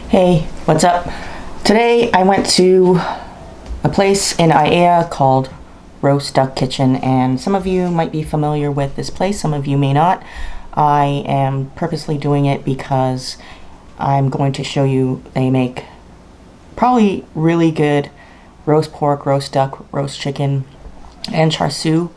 Hey, what's up? Today I went to a place in Aiea called Roast Duck Kitchen, and some of you might be familiar with this place, some of you may not. I am purposely doing it because I'm going to show you they make probably really good roast pork, roast duck, roast chicken, and char siu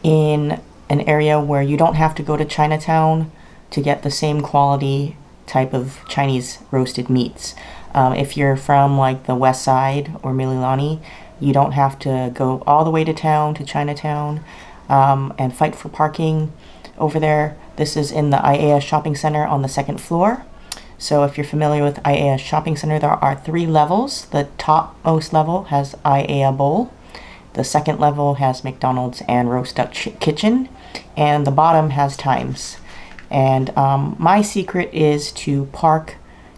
in an area where you don't have to go to Chinatown to get the same quality type of Chinese roasted meats. If you're from like the west side or Mililani, you don't have to go all the way to town, to Chinatown, and fight for parking over there. This is in the Aiea Shopping Center on the second floor. So if you're familiar with Aiea Shopping Center, there are 3 levels. The topmost level has Aiea Bowl. The second level has McDonald's and Roast Duck Kitchen. And the bottom has Times. And my secret is to park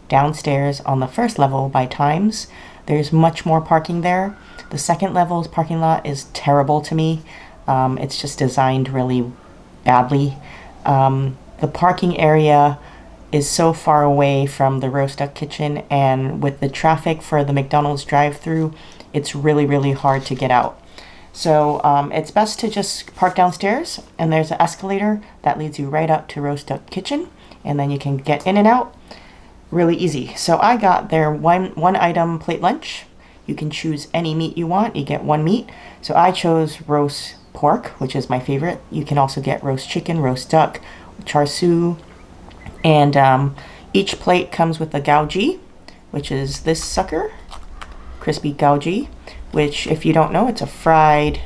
downstairs on the first level by Times. There's much more parking there. The second level's parking lot is terrible to me. It's just designed really badly. The parking area is so far away from the Roast Duck Kitchen, and with the traffic for the McDonald's drive-thru, it's really hard to get out. So it's best to just park downstairs, and there's an escalator that leads you right up to Roast Duck Kitchen, and then you can get in and out really easy. So I got their one item plate lunch. You can choose any meat you want. You get 1 meat. So I chose roast pork, which is my favorite. You can also get roast chicken, roast duck, char siu, and each plate comes with a gaoji, which is this sucker, crispy gaoji, which, if you don't know, it's a fried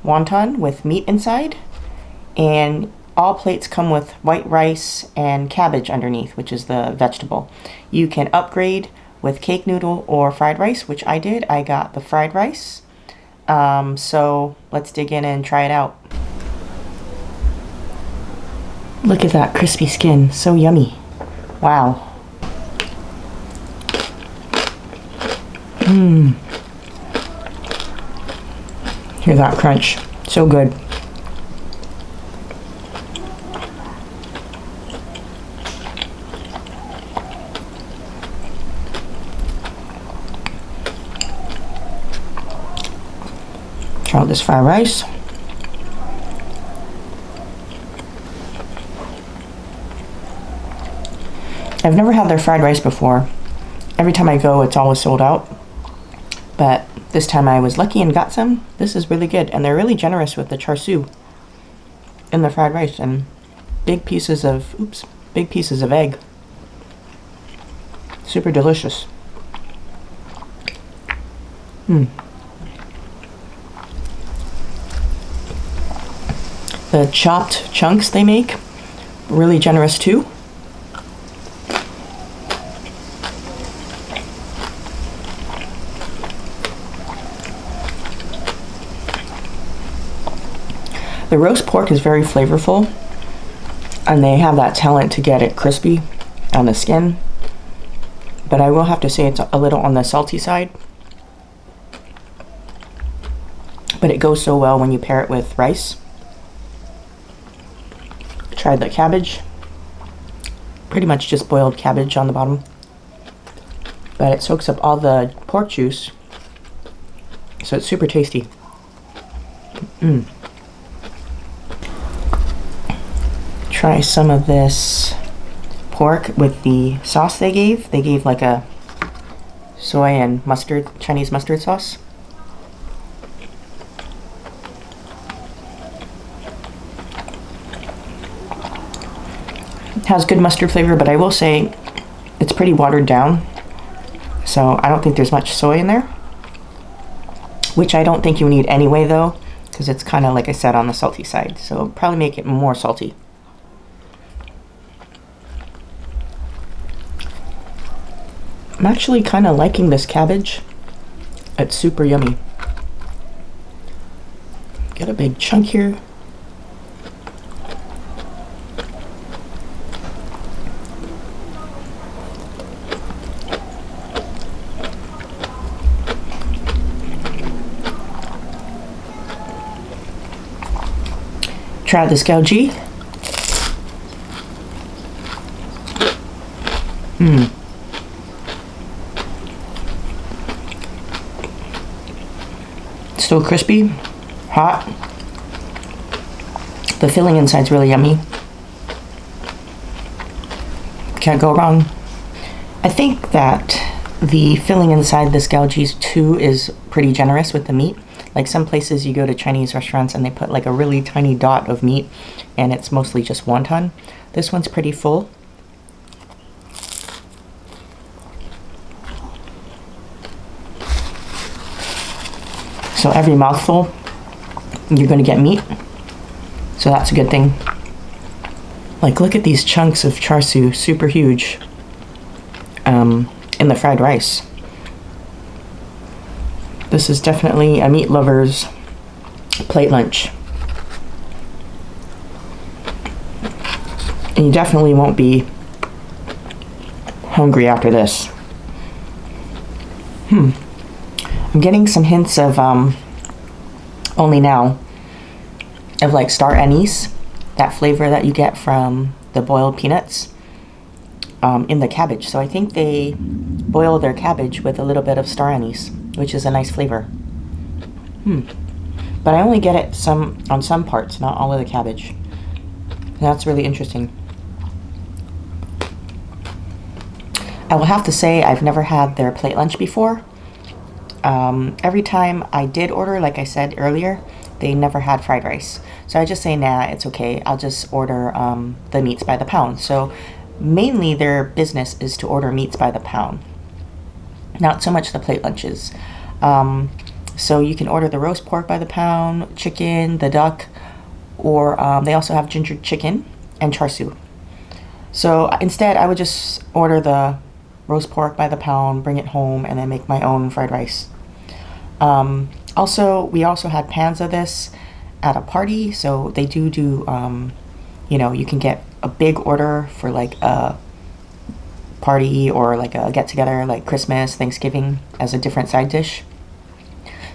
wonton with meat inside. And all plates come with white rice and cabbage underneath, which is the vegetable. You can upgrade with cake noodle or fried rice, which I did. I got the fried rice. So let's dig in and try it out. Look at that crispy skin, so yummy. Wow. Hear that crunch, so good. Try out this fried rice. I've never had their fried rice before. Every time I go, it's always sold out. But this time I was lucky and got some. This is really good. And they're really generous with the char siu in the fried rice, and big pieces of egg. Super delicious. The chopped chunks they make, really generous too. The roast pork is very flavorful, and they have that talent to get it crispy on the skin. But I will have to say it's a little on the salty side. But it goes so well when you pair it with rice. Tried the cabbage. Pretty much just boiled cabbage on the bottom. But it soaks up all the pork juice, so it's super tasty. Try some of this pork with the sauce they gave. They gave like a soy and mustard, Chinese mustard sauce. It has good mustard flavor, but I will say it's pretty watered down. So I don't think there's much soy in there, which I don't think you need anyway though, because it's kind of, like I said, on the salty side. So it'll probably make it more salty. I'm actually kind of liking this cabbage. It's super yummy. Get a big chunk here. Try this gaoji. Still crispy, hot. The filling inside's really yummy. Can't go wrong. I think that the filling inside this Gaoji's too is pretty generous with the meat. Like some places you go to Chinese restaurants and they put like a really tiny dot of meat and it's mostly just wonton. This one's pretty full. So every mouthful, you're gonna get meat. So that's a good thing. Like, look at these chunks of char siu, super huge, in the fried rice. This is definitely a meat lover's plate lunch. And you definitely won't be hungry after this. I'm getting some hints of, only now, of like star anise, that flavor that you get from the boiled peanuts in the cabbage. So I think they boil their cabbage with a little bit of star anise, which is a nice flavor. But I only get it on some parts, not all of the cabbage. That's really interesting. I will have to say I've never had their plate lunch before. Every time I did order, like I said earlier, they never had fried rice. So I just say, nah, it's okay. I'll just order the meats by the pound. So mainly their business is to order meats by the pound, not so much the plate lunches. So you can order the roast pork by the pound, chicken, the duck, or they also have ginger chicken and char siu. So instead, I would just order the roast pork by the pound, bring it home, and then make my own fried rice. Also, we also had pans of this at a party, so they do you know, you can get a big order for like a party or like a get-together, like Christmas, Thanksgiving, as a different side dish.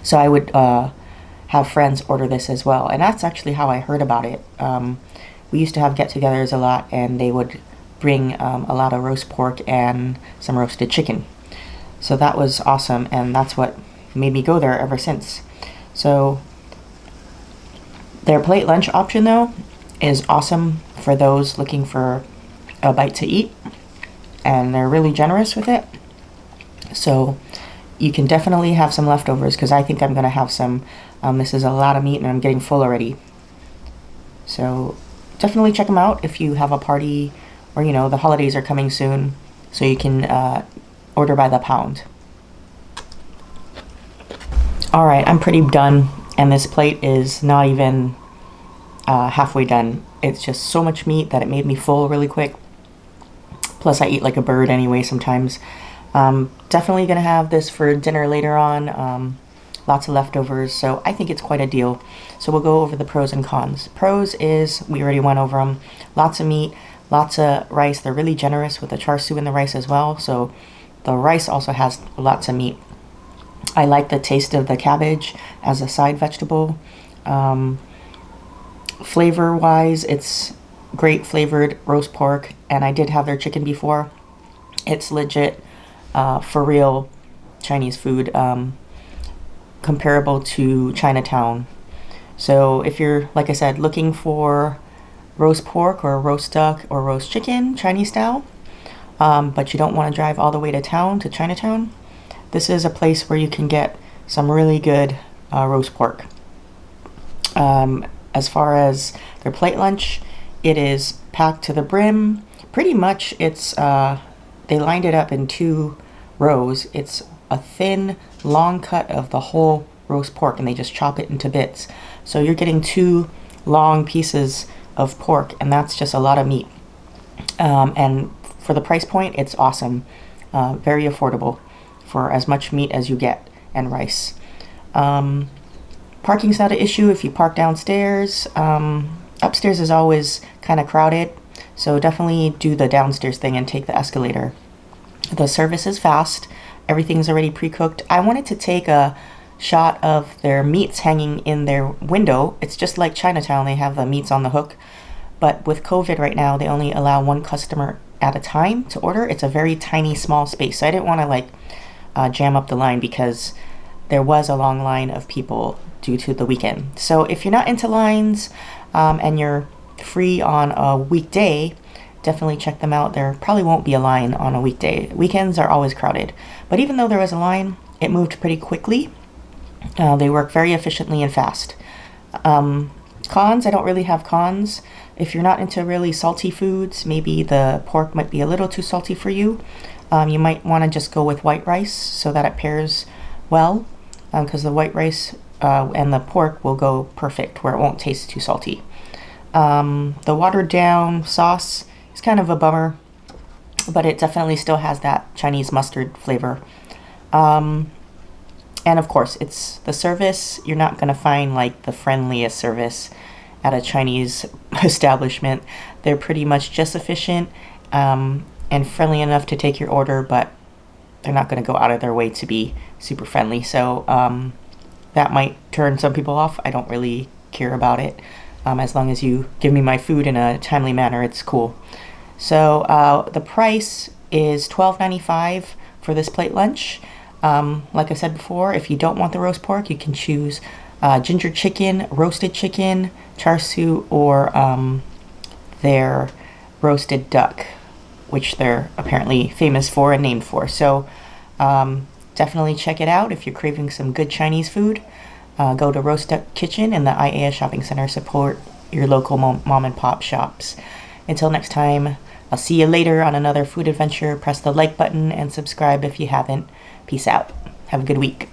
So I would have friends order this as well, and that's actually how I heard about it. We used to have get-togethers a lot, and they would bring a lot of roast pork and some roasted chicken. So that was awesome, and that's what made me go there ever since. So their plate lunch option though is awesome for those looking for a bite to eat, and they're really generous with it. So you can definitely have some leftovers, because I think I'm gonna have some. This is a lot of meat and I'm getting full already. So definitely check them out if you have a party, or you know, the holidays are coming soon, so you can order by the pound. Alright, I'm pretty done, and this plate is not even halfway done. It's just so much meat that it made me full really quick. Plus I eat like a bird anyway sometimes. Definitely gonna have this for dinner later on. Lots of leftovers, so I think it's quite a deal. So we'll go over the pros and cons. Pros is, we already went over them, lots of meat, lots of rice. They're really generous with the char siu in the rice as well, so the rice also has lots of meat. I like the taste of the cabbage as a side vegetable. Flavor wise, it's great flavored roast pork, and I did have their chicken before. It's legit for real Chinese food, comparable to Chinatown. So if you're, like I said, looking for roast pork or roast duck or roast chicken Chinese style, but you don't want to drive all the way to Chinatown, this is a place where you can get some really good roast pork. As far as their plate lunch, it is packed to the brim. Pretty much it's, they lined it up in 2 rows. It's a thin, long cut of the whole roast pork, and they just chop it into bits. So you're getting 2 long pieces of pork, and that's just a lot of meat. And for the price point, it's awesome. Very affordable for as much meat as you get, and rice. Parking's not an issue if you park downstairs. Upstairs is always kind of crowded, so definitely do the downstairs thing and take the escalator. The service is fast. Everything's already pre-cooked. I wanted to take a shot of their meats hanging in their window. It's just like Chinatown, they have the meats on the hook. But with COVID right now, they only allow 1 customer at a time to order. It's a very tiny, small space. So I didn't want to like jam up the line, because there was a long line of people due to the weekend. So if you're not into lines and you're free on a weekday, definitely check them out. There probably won't be a line on a weekday. Weekends are always crowded. But even though there was a line, it moved pretty quickly. They work very efficiently and fast. Cons, I don't really have cons. If you're not into really salty foods, maybe the pork might be a little too salty for you. You might want to just go with white rice so that it pairs well, because the white rice and the pork will go perfect where it won't taste too salty. The watered down sauce is kind of a bummer, but it definitely still has that Chinese mustard flavor. And of course, it's the service. You're not going to find like the friendliest service at a Chinese establishment. They're pretty much just efficient and friendly enough to take your order, but they're not going to go out of their way to be super friendly. So that might turn some people off. I don't really care about it. As long as you give me my food in a timely manner, it's cool. So the price is $12.95 for this plate lunch. Like I said before, if you don't want the roast pork, you can choose ginger chicken, roasted chicken, char siu, or their roasted duck, which they're apparently famous for and named for. So definitely check it out if you're craving some good Chinese food. Go to Roast Duck Kitchen in the Aiea Shopping Center. Support your local mom and pop shops. Until next time, I'll see you later on another food adventure. Press the like button and subscribe if you haven't. Peace out. Have a good week.